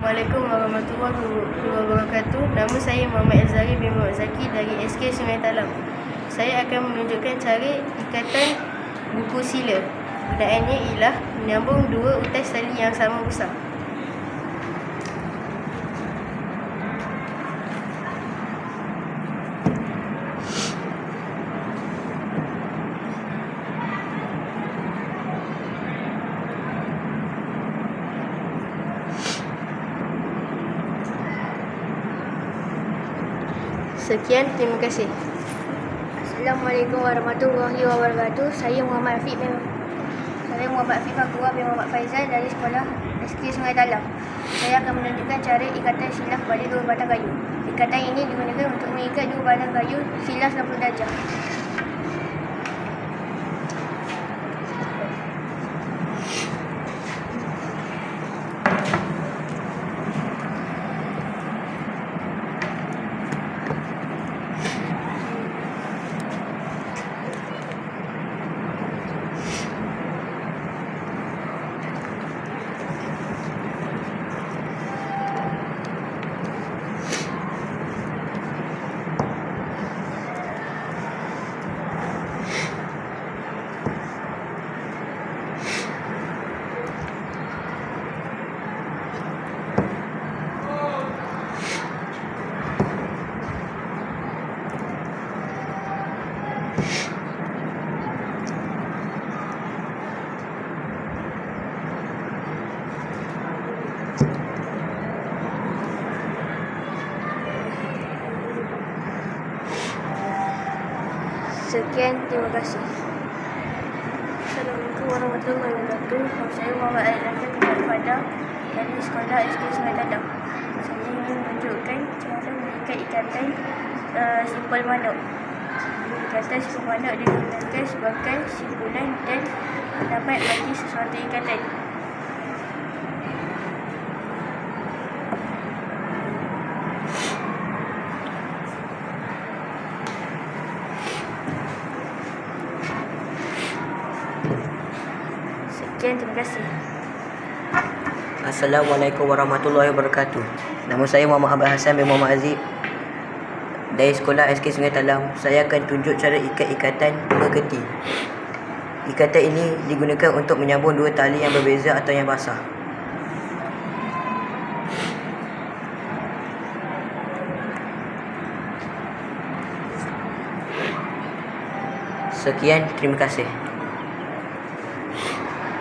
Assalamualaikum warahmatullahi wabarakatuh. Nama saya Muhammad Azhari bin Muhammad Zaki dari SK Sungai Talam. Saya akan menunjukkan cara ikatan buku sila. Gunaannya ialah menyambung dua utas tali yang sama besar. Sekian, terima kasih. Assalamualaikum warahmatullahi wabarakatuh. Saya Muhammad Afiq bin Fakhruah bin Muhammad Faizal dari sekolah SK Sungai Talam. Saya akan menunjukkan cara ikatan silah pada dua batang kayu. Ikatan ini digunakan untuk mengikat dua batang kayu silah 90 darjah. Sekian, terima kasih. Assalamualaikum warahmatullahi wabarakatuh. Saya Muhammad Azhari bin Fakhruah dari sekolah SK Sungai Talam. Saya ingin menunjukkan cara mengikat ikatan simpul manuk. Ikatan simpul manuk digunakan sebagai simpulan dan pendapat bagi sesuatu ikatan. Sekian, terima kasih. Assalamualaikum warahmatullahi wabarakatuh. Nama saya Muhammad Abad Hassan bin Muhammad Aziz dari sekolah SK Sungai Talam. Saya akan tunjuk cara ikat ikatan bunga keti. Ikatan ini digunakan untuk menyambung dua tali yang berbeza atau yang basah. Sekian, terima kasih.